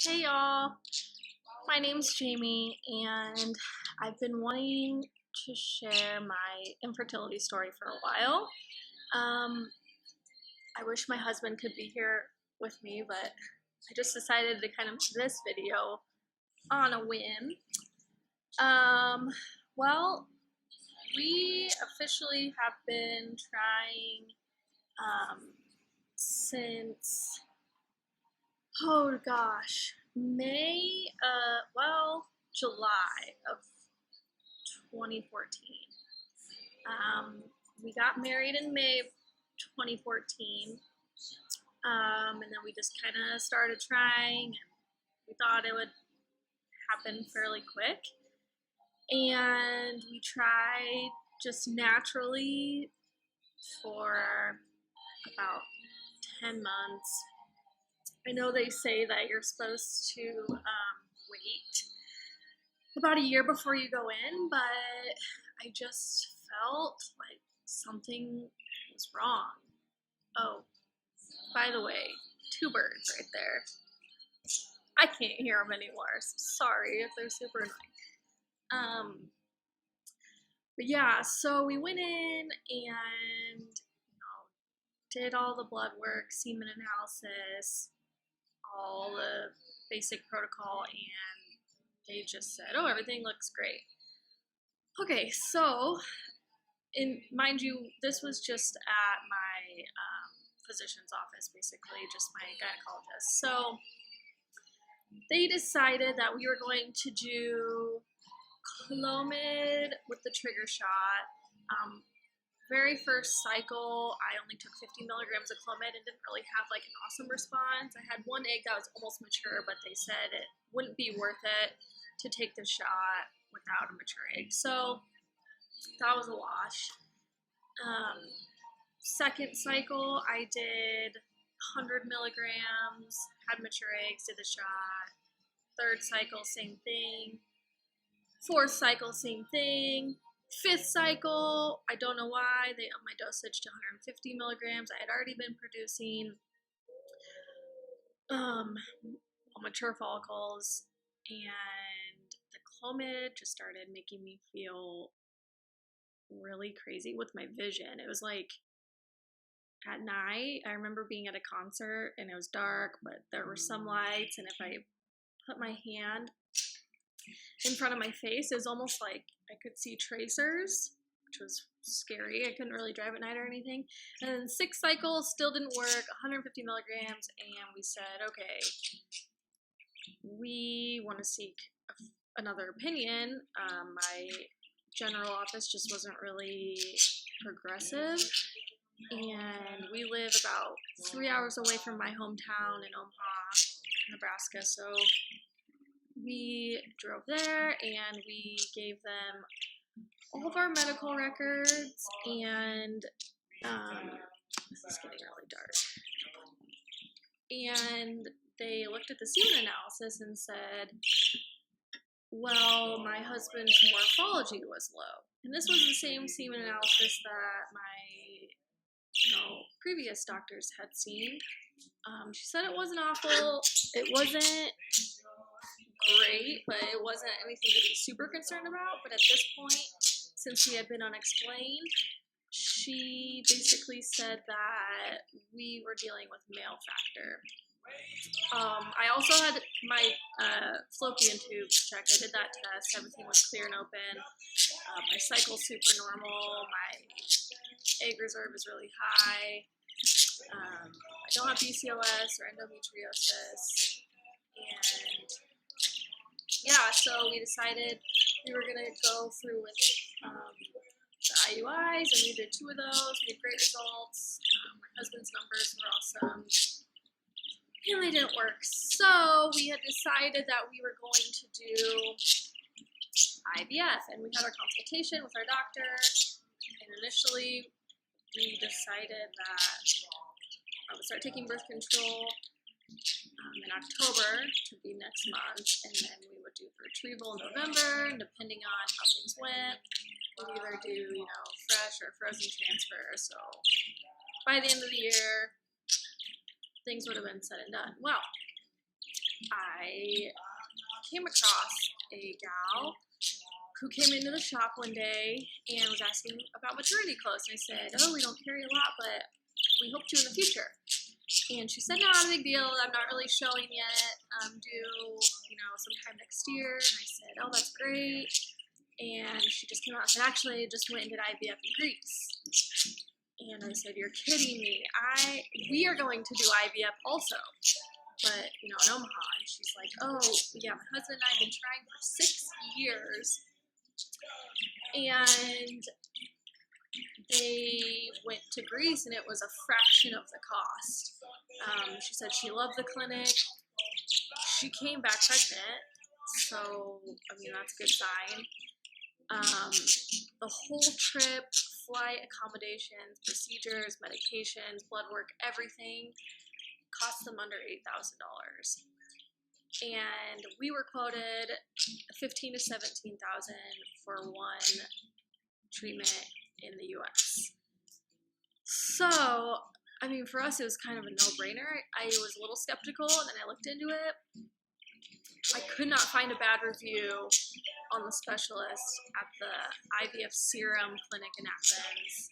Hey y'all, my name's Jamie and I've been wanting to share my infertility story for a while. I wish my husband could be here with me, but I just decided to kind of do this video on a whim. Well, we officially have been trying since, oh gosh, July of 2014. We got married in May of 2014, and then we just kind of started trying, and we thought it would happen fairly quick. And we tried just naturally for about 10 months. I know they say that you're supposed to wait about a year before you go in, but I just felt like something was wrong. Oh, by the way, two birds right there. I can't hear them anymore. Sorry if they're super annoying. But yeah, so we went in and did all the blood work, semen analysis, all the basic protocol, and they just said, oh, everything looks great. Okay, so, mind you, this was just at my physician's office, basically, just my gynecologist. So they decided that we were going to do Clomid with the trigger shot. Very first cycle, I only took 50 milligrams of Clomid and didn't really have like an awesome response. I had one egg that was almost mature, but they said it wouldn't be worth it to take the shot without a mature egg. So that was a wash. Second cycle, I did 100 milligrams, had mature eggs, did the shot. Third cycle, same thing. Fourth cycle, same thing. Fifth cycle, I don't know why, they upped my dosage to 150 milligrams. I had already been producing mature follicles, and the Clomid just started making me feel really crazy with my vision. It was like at night, I remember being at a concert and it was dark, but there were some lights, and if I put my hand in front of my face, it was almost like I could see tracers, which was scary. I couldn't really drive at night or anything. And then sixth cycle still didn't work, 150 milligrams, and we said, okay, we want to seek another opinion. My general office just wasn't really progressive, and we live about 3 hours away from my hometown in Omaha, Nebraska, so we drove there and we gave them all of our medical records, and this is getting really dark. And they looked at the semen analysis and said, well, my husband's morphology was low. And this was the same semen analysis that my previous doctors had seen. She said it wasn't awful. It wasn't great, but it wasn't anything to be super concerned about. But at this point, since we had been unexplained, she basically said that we were dealing with male factor. I also had my fallopian tube checked. I did that test. Everything was clear and open. My cycle's super normal. My egg reserve is really high. I don't have PCOS or endometriosis. And yeah, so we decided we were going to go through with the IUIs, and we did 2 of those. We had great results. My husband's numbers were awesome. And they didn't work. So we had decided that we were going to do IVF, and we had our consultation with our doctor, and initially we decided that I would start taking birth control in October, to be next month, and then we would do retrieval in November, and depending on how things went, we'd either do, fresh or frozen transfer. So by the end of the year, things would have been said and done. Well, I I came across a gal who came into the shop one day and was asking about maternity clothes. And I said, oh, we don't carry a lot, but we hope to in the future. And she said, no, not a big deal. I'm not really showing yet. Due, sometime next year. And I said, oh, that's great. And she just came out and said, actually, I just went and did IVF in Greece. And I said, you're kidding me. We are going to do IVF also. But, in Omaha. And she's like, oh, yeah, my husband and I have been trying for 6 years. And they went to Greece, and it was a fraction of the cost. She said she loved the clinic. She came back pregnant, so, that's a good sign. The whole trip, flight, accommodations, procedures, medications, blood work, everything cost them under $8,000. And we were quoted $15,000 to $17,000 for one treatment in the U.S. So, for us, it was kind of a no-brainer. I was a little skeptical, and then I looked into it. I could not find a bad review on the specialist at the IVF Serum clinic in Athens.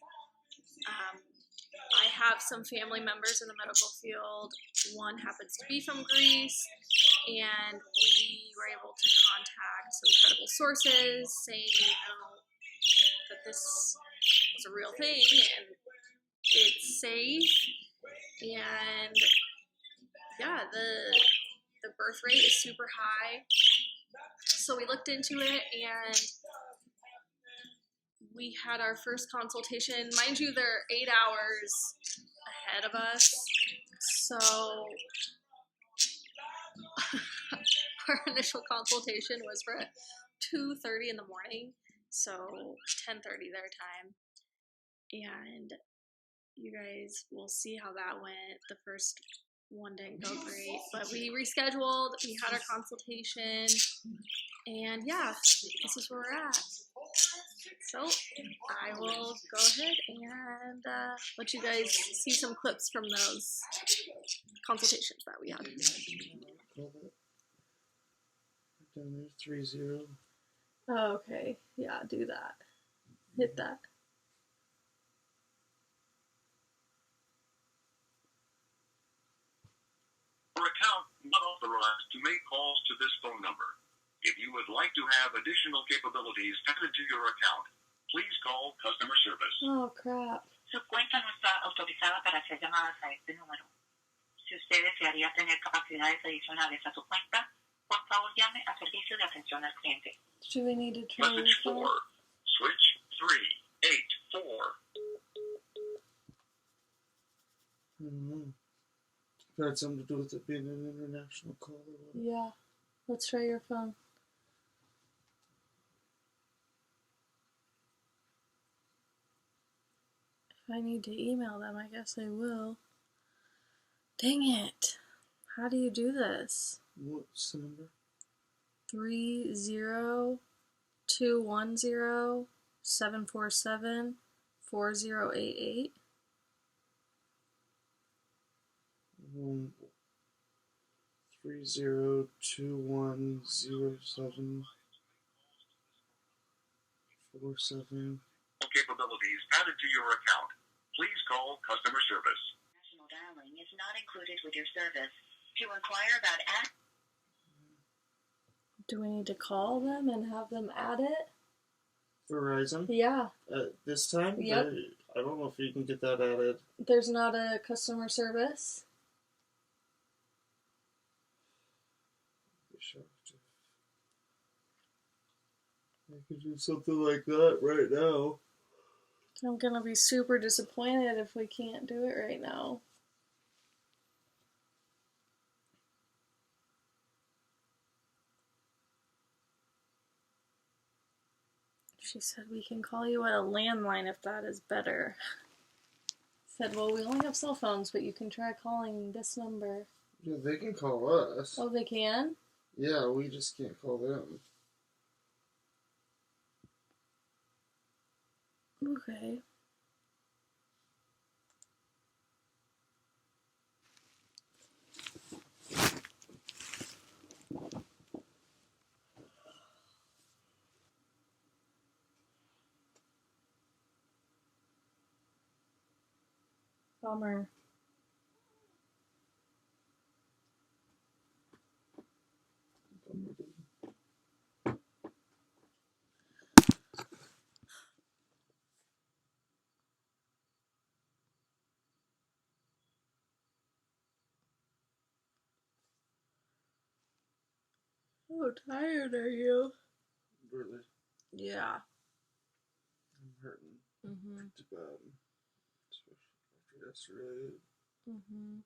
I have some family members in the medical field. One happens to be from Greece, and we were able to contact some credible sources saying, that this was a real thing and it's safe. And yeah, the birth rate is super high. So we looked into it, and we had our first consultation. Mind you, they're 8 hours ahead of us. So our initial consultation was for 2:30 in the morning, so 10:30 their time. And you guys will see how that went. The first one didn't go great, but we rescheduled, we had our consultation, and yeah, this is where we're at. So I will go ahead and let you guys see some clips from those consultations that we had. Down there, 30. Oh, okay. Yeah, do that. Hit that. Your account not authorized to make calls to this phone number. If you would like to have additional capabilities added to your account, please call customer service. Oh, crap. Su cuenta no está autorizada para hacer llamadas a este número. Si usted desearía tener capacidades adicionales a su cuenta, por favor llame a servicio de atención al cliente. Do we need to try Message 4. Switch 384. I don't know. If it had something to do with it being an international call or whatever. Yeah. Let's try your phone. If I need to email them, I guess I will. Dang it. How do you do this? What's the number? 30210-747-4088. 30210747. Capabilities added to your account. Please call customer service. National dialing is not included with your service. To inquire about Do we need to call them and have them add it? Verizon? Yeah. This time? Yep. I don't know if you can get that added. There's not a customer service? I could do something like that right now. I'm gonna be super disappointed if we can't do it right now. She said we can call you at a landline if that is better. Said, well, we only have cell phones, but you can try calling this number. Yeah, they can call us. Oh, they can? Yeah, we just can't call them. Okay. Bummer. How tired are you? Really, Yeah. I'm hurting. Mm-hmm. Too bad. Especially after yesterday. Mm-hmm.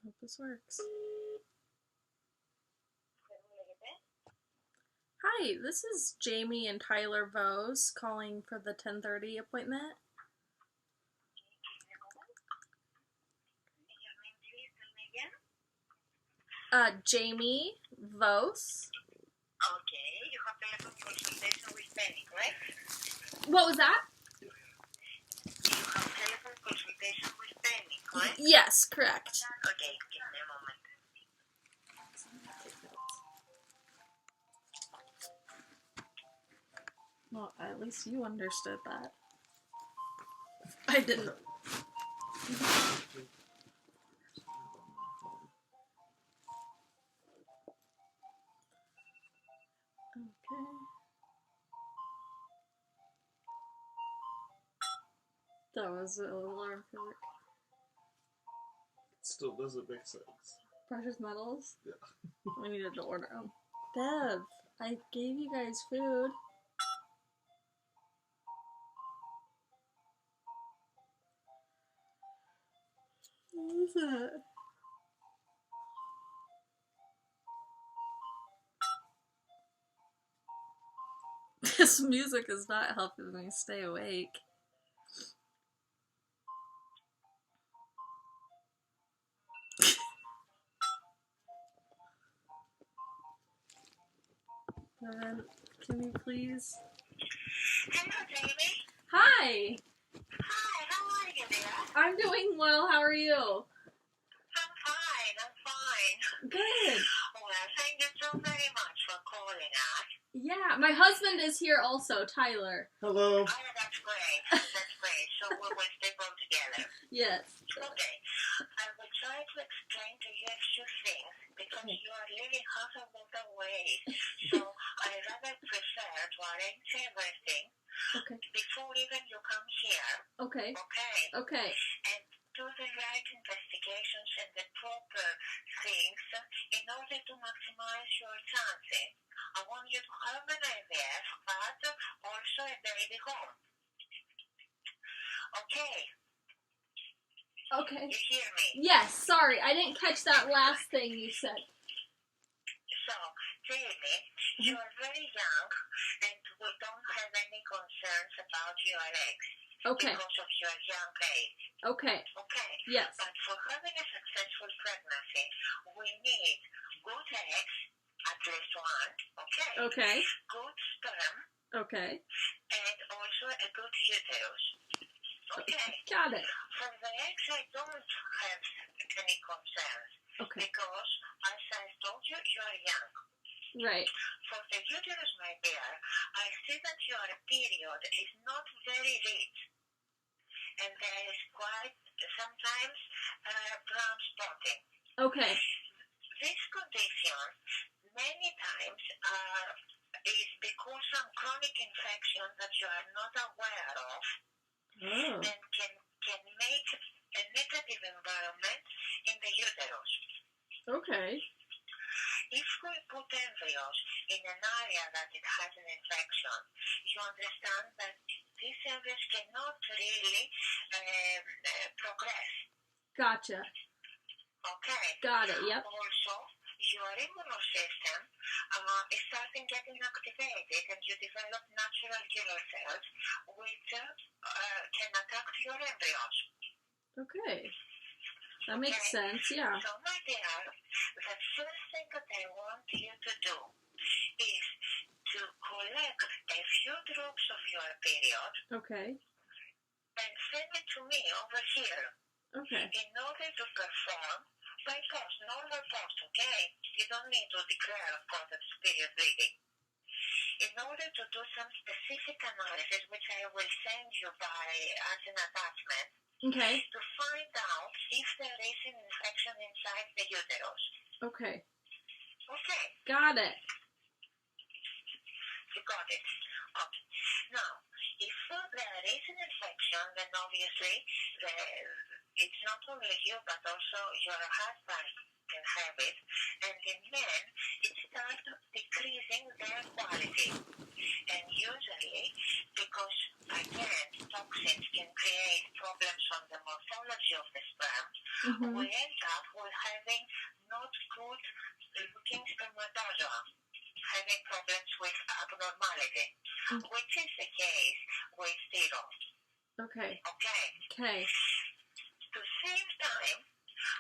Hope this works. Hi, this is Jamie and Tyler Vose calling for the 10:30 appointment. Jamie Vose. Okay, you have telephone consultation with Penny, correct? What was that? You have telephone consultation with Penny, correct? Yes, correct. Okay, give me a moment. Well, at least you understood that. I didn't. Okay. That was an alarm clock. It still doesn't make sense. Precious metals? Yeah. We needed to order them. Dev, I gave you guys food. What was that? This music is not helping me stay awake. Evan, can you please? Hello, Jamie. Hi! Hi, how are you, dear? I'm doing well, how are you? I'm fine. Good. Well, thank you so very much for calling us. Yeah, my husband is here also, Tyler. Hello. Oh, that's great. That's great. So we will stay both together. Yes. Okay. I will try to explain to you a few things because you are living half a world away. So I rather prefer to arrange everything Okay. before even you come here. Okay. Okay. Okay. And do the right investigations and the proper things in order to maximize your chances. I want you to have an IVF, but also a baby home. Okay. Okay. You hear me? Yes, sorry, I didn't catch that last thing you said. So, Jamie, you are very young and we don't have any concerns about your eggs Okay. because of your young age. Okay. Okay? Yes. But for having a successful pregnancy, we need good eggs, at least one, okay? Okay. Good sperm, Okay. and also a good uterus. Okay. Got it. For the eggs, I don't have any concerns Okay. because, as I told you, you are young. Right. For the uterus, my dear, I see that your period is not very rich, and there is quite sometimes brown spotting. Okay. This condition many times is because some chronic infection that you are not aware of Oh. and can make a negative environment in the uterus. Okay. If we put embryos in an area that it has an infection, you understand that these embryos cannot really progress. Gotcha. Okay? Got it, yep. Also, your immune system is starting getting activated and you develop natural killer cells which can attack your embryos. Okay. That makes sense, yeah. So, my dear, the first thing that I want you to do is to collect a few drops of your period Okay. and send it to me over here Okay. in order to perform By post, normal post, okay? You don't need to declare, of course, that it's period bleeding. In order to do some specific analysis, which I will send you as an attachment, Okay. to find out if there is an infection inside the uterus. Okay. Okay, Got it. you got it. Okay. Now, if there is an infection, then obviously it's not only you, but also your husband can have it. And in men, it starts decreasing their quality. And usually, because again, toxins can create problems on the morphology of the sperm, we end up with having not good looking spermatozoa, having problems with abnormality, which is the case with steroids. Okay. Okay. Okay. To save time,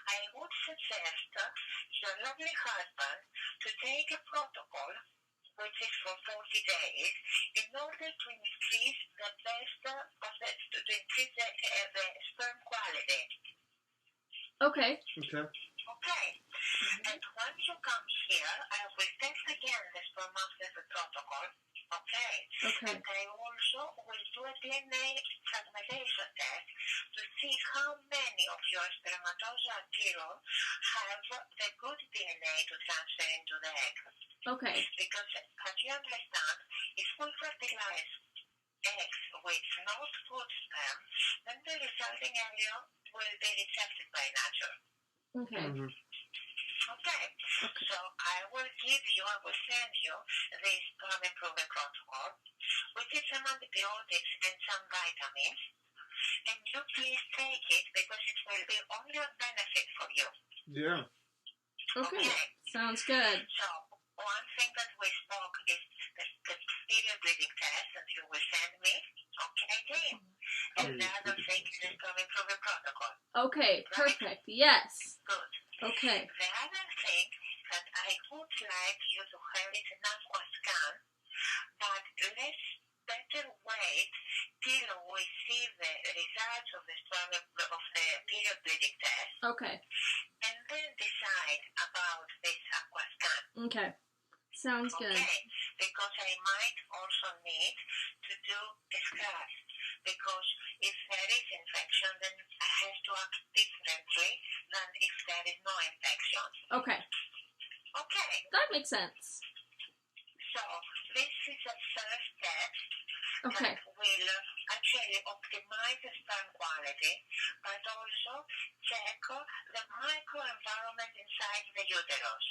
I would suggest your lovely husband to take a protocol which is for 40 days in order to increase the sperm quality. Okay. Okay. Okay. And once you come here, I will test again the sperm after the protocol. Okay. Okay. And I also will do a DNA fragmentation test to see how many of your spermatozoa anterior have the good DNA to transfer into the egg. Okay. Because, as you understand, if we fertilize eggs with not good sperm, then the resulting embryo will be rejected by nature. Okay. Okay. So I will send you this sperm improvement protocol, which is some antibiotics and some vitamins. And you please take it because it will be only a benefit for you. Yeah. Okay. Sounds good. So one thing that we spoke is the period bleeding test that you will send me. Okay, Jane. And the other thing is the sperm improvement protocol. Okay. Perfect. Yes. Good. Okay. The other thing that I would like you to have is an aqua scan, but let's better wait till we see the results of the period bleeding test, Okay. and then decide about this aqua scan. Okay. Sounds good. Okay, because I might also need to do a scan, because if there is infection, then I have to act differently than if there is no infection. Okay. Okay. That makes sense. So this is a first step Okay. that will actually optimize the sperm quality, but also check the microenvironment inside the uterus.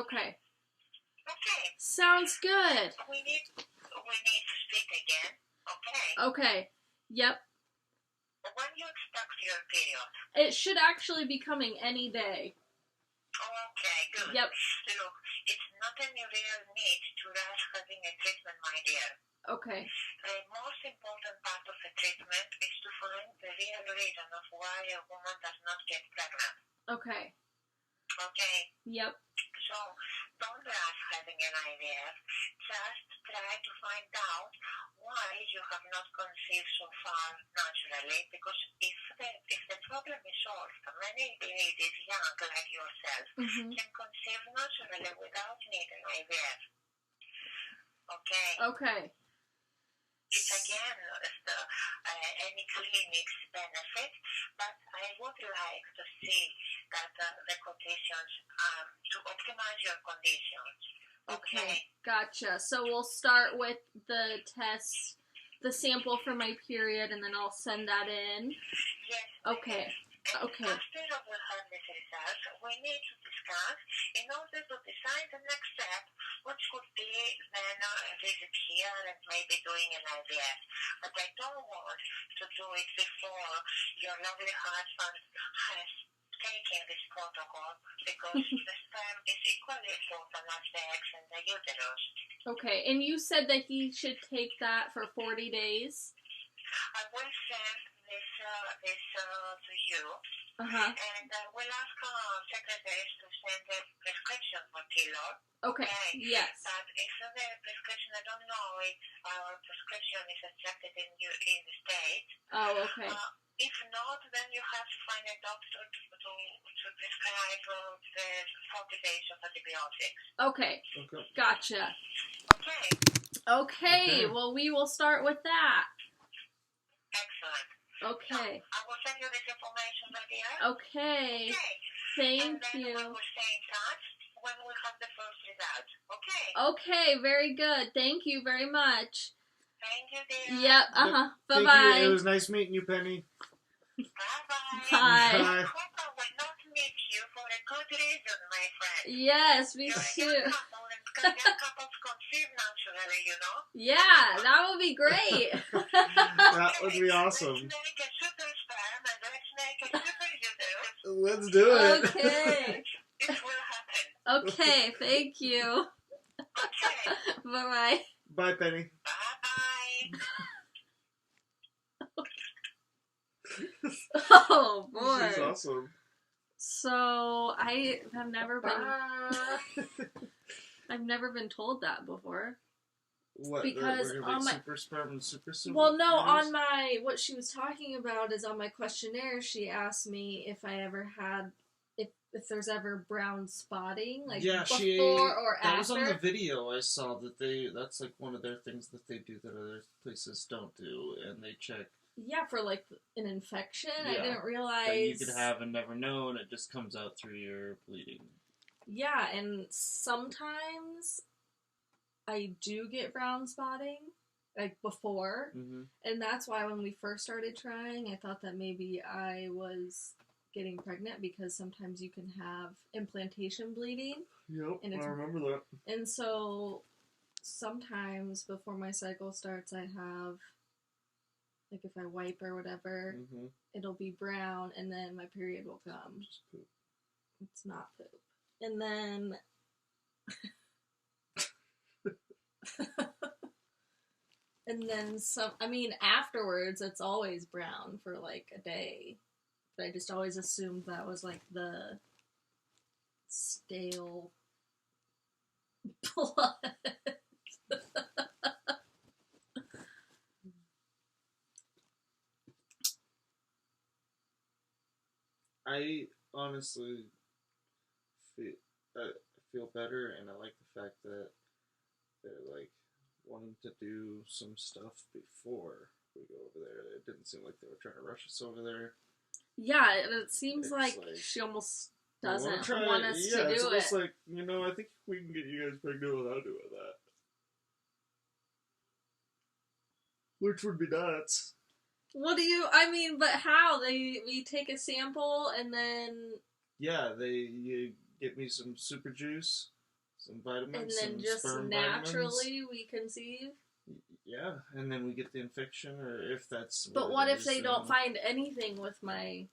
Okay. Okay. Sounds good. We need to speak again. Okay. Okay. Yep. When you expect your period? It should actually be coming any day. Okay, good. Yep. Look, it's not any real need to rush having a treatment, my dear. Okay. The most important part of the treatment is to find the real reason of why a woman does not get pregnant. Okay. Okay? Yep. So, don't rush having an IVF. Just try to find out why you have not conceived so far naturally, because if the problem is solved, many ladies young like yourself can conceive naturally without needing IVF. Okay? Okay. It's again any clinic's benefit, but I would like to see that the conditions, to optimize your conditions. Okay. Gotcha. So we'll start with the test, the sample for my period, and then I'll send that in. Yes. Okay. And Okay. after we have this result, we need to discuss in order to decide the next step, which could be then a visit here and maybe doing an IVF. But I don't want to do it before your lovely husband has taken this protocol, because the sperm is equally important as the eggs and the uterus. Okay. And you said that he should take that for 40 days? I will send this to you. Uh-huh. And we'll ask our secretaries to send a prescription for Kilo. Okay. Yes. But if the prescription, I don't know if our prescription is accepted in the States. Oh, okay. If not, then you have to find a doctor to prescribe the 40 days of antibiotics. Okay, Okay. gotcha. Okay, Okay, Okay. well, we will start with that. excellent. Okay, I will send you this information, my dear. okay. Okay. Thank And then we you. will stay in touch when we have the first result. Okay. Okay, very good. Thank you very much. Thank you, dear. Yep, uh-huh. Thank you. It Bye-bye. was nice meeting you, Penny. Bye-bye. Bye. I hope I will not meet you for a good reason, my friend. Yes, me You're a too. young couple, and young couples conceive naturally, you know? Yeah, that would be great. That would be Let's awesome. make a super sperm and let's make a super uterus. Let's do it. Okay. It will happen. Okay, thank you. Okay. Bye-bye. Bye, Penny. Bye-bye. Oh, This is boy. awesome. So, I have never been told that before. What? Because we're gonna on make my- super sperm and super super. Well, no, uterus? on what she was talking about is on my questionnaire, she asked me if I ever had, if there's ever brown spotting, like before or that after. was on the video I saw that's like one of their things that they do that other places don't do, and they check. Yeah, for like an infection. I Yeah, didn't realize that you could have and never know, and it just comes out through your bleeding. Yeah, and sometimes I do get brown spotting, like before, Mm-hmm. and that's why when we first started trying, I thought that maybe I was getting pregnant because sometimes you can have implantation bleeding, Yep, And it's- I remember that. and so sometimes before my cycle starts, I have, like if I wipe or whatever, Mm-hmm. it'll be brown, and then my period will come. Just poop. It's not poop. And then and then afterwards it's always brown for like a day. But I just always assumed that was like the stale blood. I honestly feel better, and I like the fact that they're like wanting to do some stuff before we go over there. It didn't seem like they were trying to rush us over there. Yeah, and it seems It's like like- she almost We wanna doesn't try want it. us Yeah, to it's do almost it. like, I think we can get you guys pregnant without doing that. Which would be nuts. But how? We take a sample and then Yeah, you get me some super juice, some vitamins, and then some just sperm naturally we conceive. vitamins. Yeah, and then we get the infection, or if that's. But what if they don't find anything with my...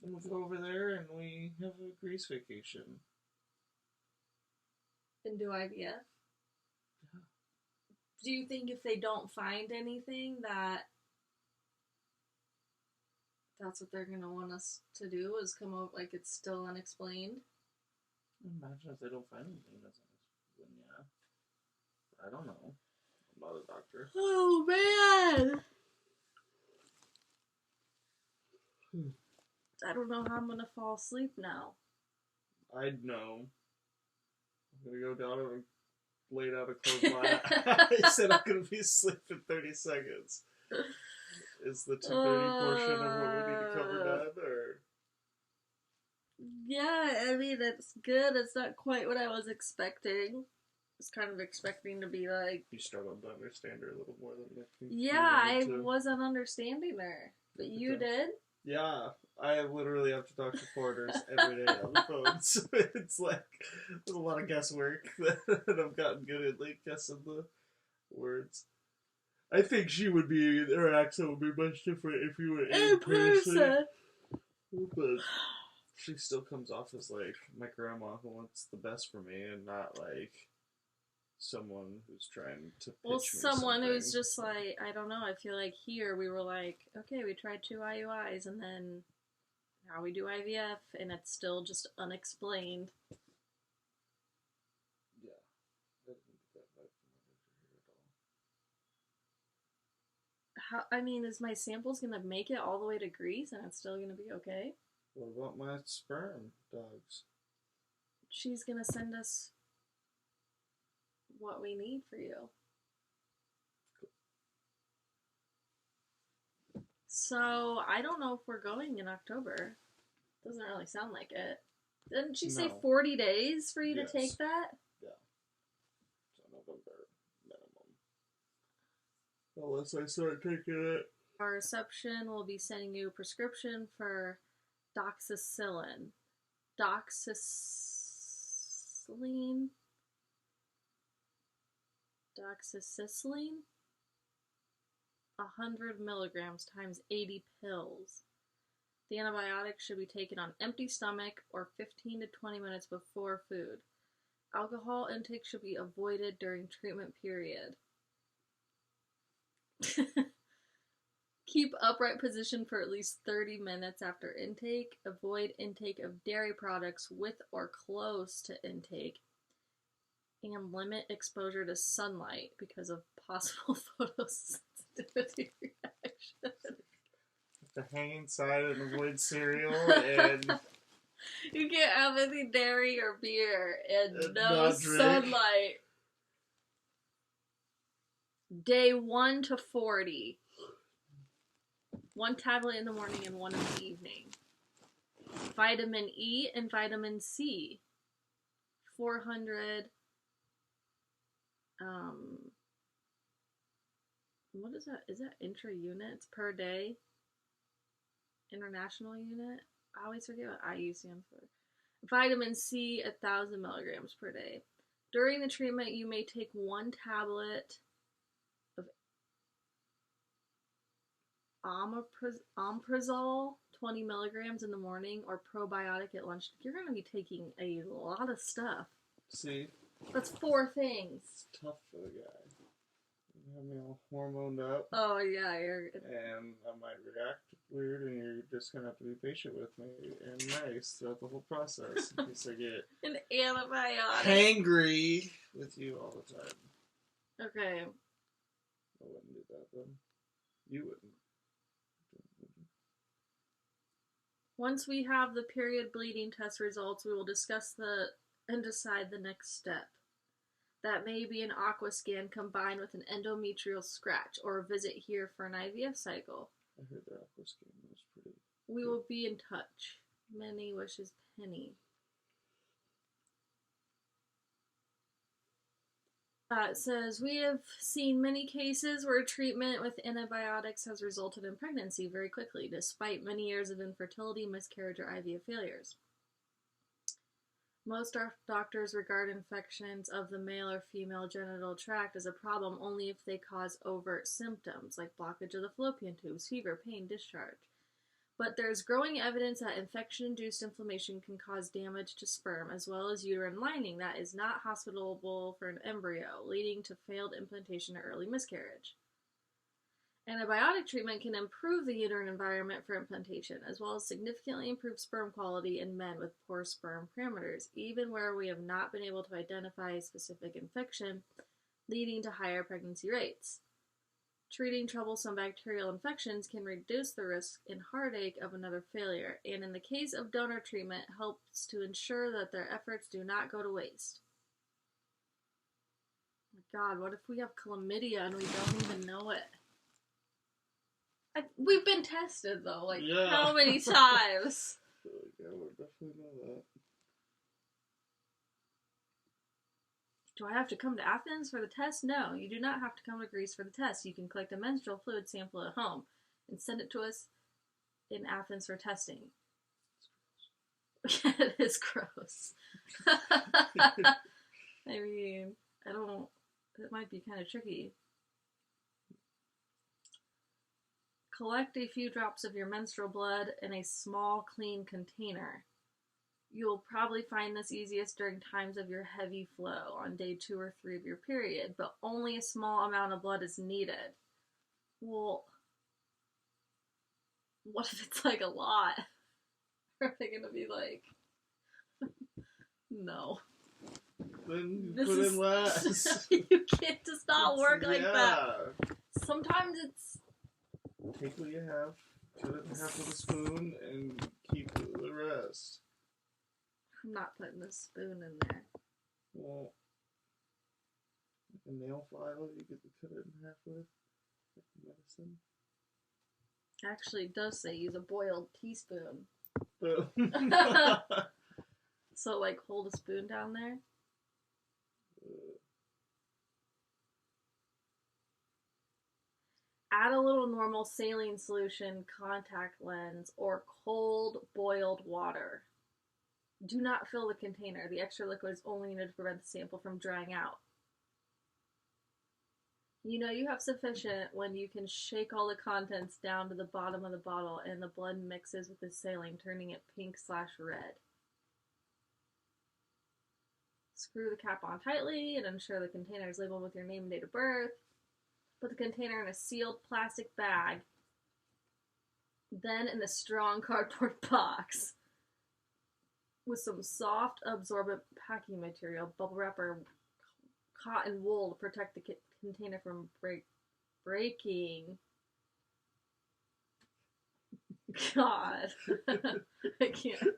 Then we'll go over there and we have a Greece vacation. and do IVF? Yeah. Do you think if they don't find anything that's what they're gonna want us to do, is come up like it's still unexplained? Imagine if they don't find anything. Then yeah. I don't know. I'm not a doctor. Oh man! I don't know how I'm gonna fall asleep now. I'd know. I'm gonna go down and lay down and close my eyes. I said I'm gonna be asleep in 30 seconds. Is the 2:30 portion of what we need to cover done, or? Yeah, I mean, it's good. It's not quite what I was expecting. I was kind of expecting to be like... You struggled to understand her a little more than I think. Yeah, I wasn't understanding her. But you Okay. did? Yeah, I literally have to talk to foreigners every day on the phone, so it's like, there's a lot of guesswork that I've gotten good at, like, guessing the words. I think her accent would be much different if you were in person. But she still comes off as, like, my grandma who wants the best for me, and not, like, someone who's trying to pitch me someone who's something. just like, I don't know, I feel like here we were like, okay, we tried 2 IUIs, and then now we do IVF, and it's still just unexplained. Yeah. I didn't get that vibe from my doctor here at all. How, I mean, is my samples gonna make it all the way to Greece and it's still gonna be okay? What about my sperm, dogs? She's gonna send us what we need for you. So, I don't know if we're going in October. Doesn't really sound like it. Didn't she say No. 40 days for you Yes. to take that? Yeah. So November minimum. Unless I start taking it. Our reception will be sending you a prescription for doxycycline. Doxycycline? 100 milligrams times 80 pills. The antibiotic should be taken on empty stomach or 15 to 20 minutes before food. Alcohol intake should be avoided during treatment period. Keep upright position for at least 30 minutes after intake. Avoid intake of dairy products with or close to intake. And limit exposure to sunlight because of possible photosensitivity reaction. To hang inside and avoid cereal and You can't have any dairy or beer and no not drink. sunlight. Day 1 to 40. 1 tablet in the morning and 1 in the evening. Vitamin E and vitamin C. 400. What is that? Is that intra-units per day? International unit? I always forget what IU stands for. Vitamin C, 1,000 milligrams per day. During the treatment, you may take 1 tablet of omeprazole, 20 milligrams in the morning, or probiotic at lunch. You're going to be taking a lot of stuff. see, That's 4 things. it's tough for the guy. You have me all hormoned up. Oh, yeah, you're... And I might react weird, and you're just gonna have to be patient with me and nice throughout the whole process in case I get An antibiotic. hangry with you all the time. Okay. I wouldn't do that then. You wouldn't. Once we have the period bleeding test results, we will discuss and decide the next step. That may be an aqua scan combined with an endometrial scratch or a visit here for an IVF cycle. I heard the aqua skin was pretty. We will be in touch. Many wishes, Penny. It says, we have seen many cases where treatment with antibiotics has resulted in pregnancy very quickly, despite many years of infertility, miscarriage, or IVF failures. Most doctors regard infections of the male or female genital tract as a problem only if they cause overt symptoms, like blockage of the fallopian tubes, fever, pain, discharge. But there's growing evidence that infection-induced inflammation can cause damage to sperm, as well as uterine lining that is not hospitable for an embryo, leading to failed implantation or early miscarriage. Antibiotic treatment can improve the uterine environment for implantation, as well as significantly improve sperm quality in men with poor sperm parameters, even where we have not been able to identify a specific infection, leading to higher pregnancy rates. Treating troublesome bacterial infections can reduce the risk and heartache of another failure, and in the case of donor treatment, helps to ensure that their efforts do not go to waste. Oh my God, what if we have chlamydia and we don't even know it? We've been tested, though, like, Yeah. how many times? Yeah, I would definitely know that. Do I have to come to Athens for the test? No, you do not have to come to Greece for the test. You can collect a menstrual fluid sample at home and send it to us in Athens for testing. It is gross. I mean, it might be kind of tricky. Collect a few drops of your menstrual blood in a small, clean container. You will probably find this easiest during times of your heavy flow on day 2 or 3 of your period, but only a small amount of blood is needed. Well, what if it's like a lot? Are they gonna be like, no. Then This put is- in less. You can't just not work like that. Yeah. Sometimes it's take what you have, cut it in half with a spoon, and keep the rest. I'm not putting the spoon in there. Well, like a nail file you get to cut it in half with, like medicine. Actually, it does say use a boiled teaspoon. But So, like, hold a spoon down there. Add a little normal saline solution, contact lens, or cold boiled water. Do not fill the container. The extra liquid is only needed to prevent the sample from drying out. You know you have sufficient when you can shake all the contents down to the bottom of the bottle and the blood mixes with the saline, turning it pink/red. Screw the cap on tightly and ensure the container is labeled with your name and date of birth. Put the container in a sealed plastic bag, then in a strong cardboard box with some soft, absorbent packing material, bubble wrap, or cotton wool to protect the container from breaking. God, I can't.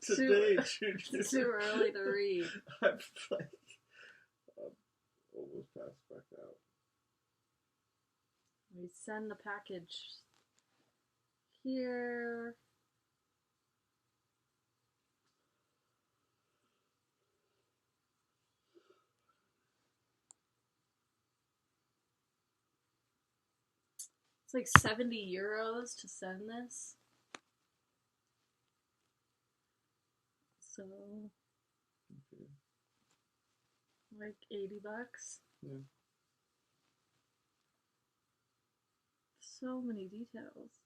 Today, It's too early to read. I'm like, almost passed back out. We send the package here. It's like 70 euros to send this. So, Okay. like 80 bucks. Yeah. So many details.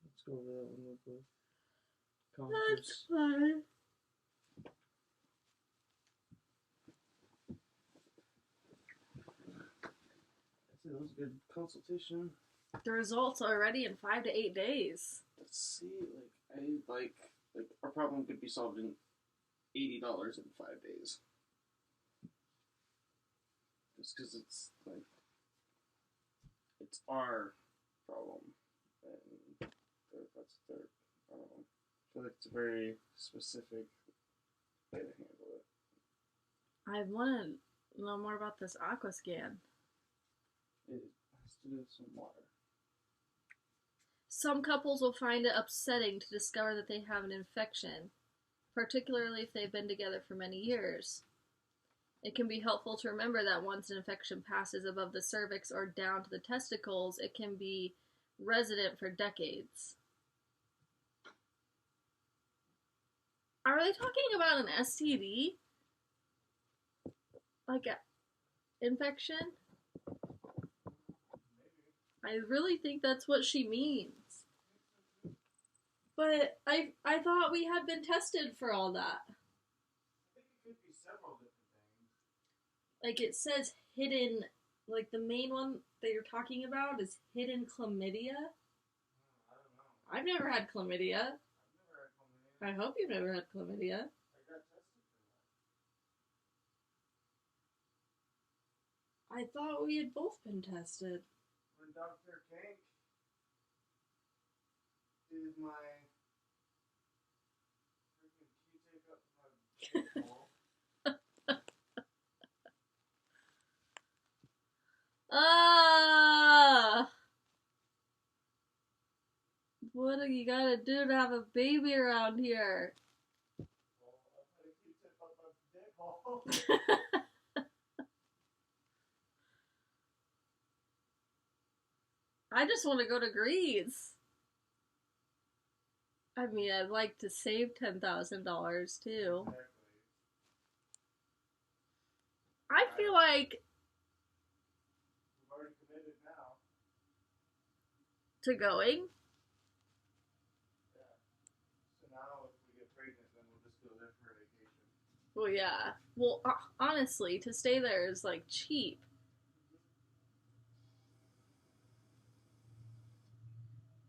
Let's go over that one real quick. That's fine. That was a good consultation. The results are ready in 5 to 8 days. Let's see, like our problem could be solved in $80 in 5 days. Just because it's like it's our problem, and that's their. I don't know. I feel like it's a very specific way to handle it. I want to know more about this aqua scan. It has to do with some water. Some couples will find it upsetting to discover that they have an infection, particularly if they've been together for many years. It can be helpful to remember that once an infection passes above the cervix or down to the testicles, it can be resident for decades. Are they talking about an STD? Like an infection? I really think that's what she means. But I thought we had been tested for all that. I think it could be several different things. Like it says hidden, like the main one that you're talking about is hidden chlamydia. I don't know. I've never had chlamydia. I've never had chlamydia. I hope you've never had chlamydia. I got tested for that. I thought we had both been tested. When Dr. Kank did my freaking Q-tip up my hole. What do you gotta do to have a baby around here? Well, I put a Q-tip up my dick hole. I just want to go to Greece. I mean, I'd like to save $10,000 too. Exactly. I feel like We've already committed now. to going. Yeah. So now if we get pregnant, then we'll just go there for a vacation. Well, yeah. Well, honestly, to stay there is like cheap.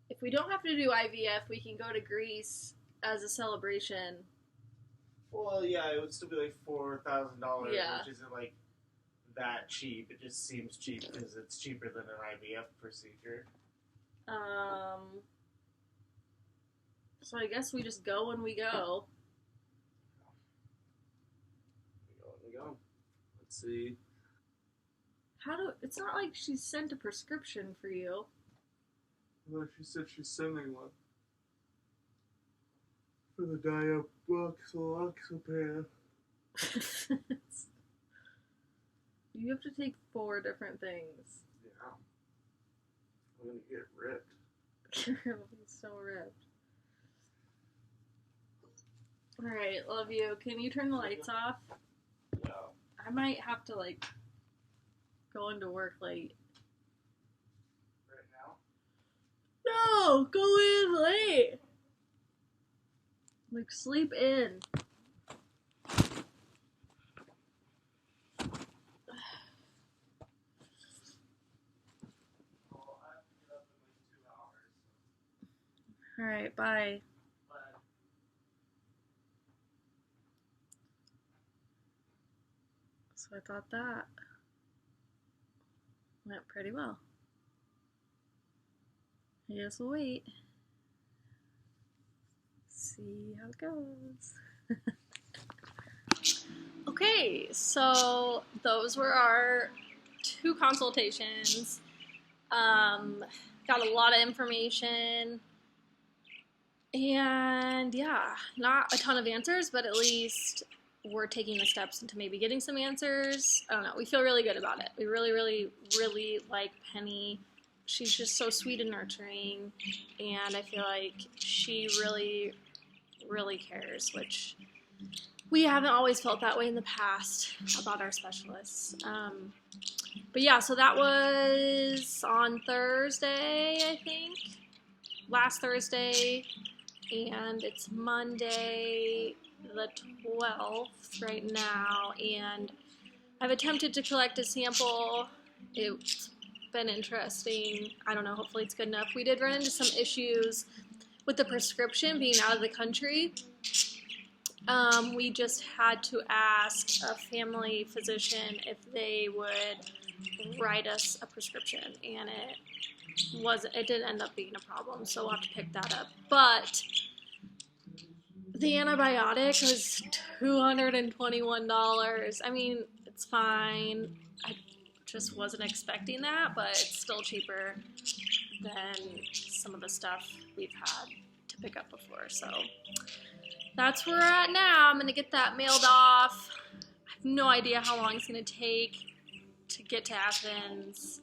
If we don't have to do IVF, we can go to Greece as a celebration. Well, yeah, it would still be like $4,000, Yeah. which isn't like that cheap. It just seems cheap because it's cheaper than an IVF procedure. So I guess we just go when we go. We go. Let's see. It's not like she sent a prescription for you. Well, she said she's sending one. For the diaboxyloxapam. You have to take 4 different things. Yeah. I'm gonna get ripped. You're gonna be so ripped. Alright, love you. Can you turn the lights off? Yeah. I might have to, like, go into work late. Right now? No! Go in late! Like, sleep in. Well, I have to get up in like 2 hours. Alright, bye. But So I thought that went pretty well. I guess we'll wait. See how it goes. Okay, so those were our 2 consultations. Got a lot of information. And yeah, not a ton of answers, but at least we're taking the steps into maybe getting some answers. I don't know. We feel really good about it. We really, really, really like Penny. She's just so sweet and nurturing. And I feel like she really, really cares, which we haven't always felt that way in the past about our specialists. But yeah, so that was on Thursday, I think. Last Thursday. And it's Monday the 12th right now, and I've attempted to collect a sample. It's been interesting. I don't know, hopefully it's good enough. We did run into some issues with the prescription being out of the country. We just had to ask a family physician if they would write us a prescription, and it didn't end up being a problem, so we'll have to pick that up. But the antibiotic was $221. I mean, it's fine. I just wasn't expecting that, but it's still cheaper than some of the stuff we've had to pick up before. So that's where we're at now. I'm going to get that mailed off. I have no idea how long it's going to take to get to Athens.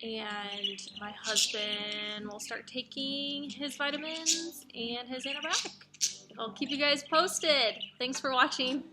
And my husband will start taking his vitamins and his antibiotic. I'll keep you guys posted. Thanks for watching.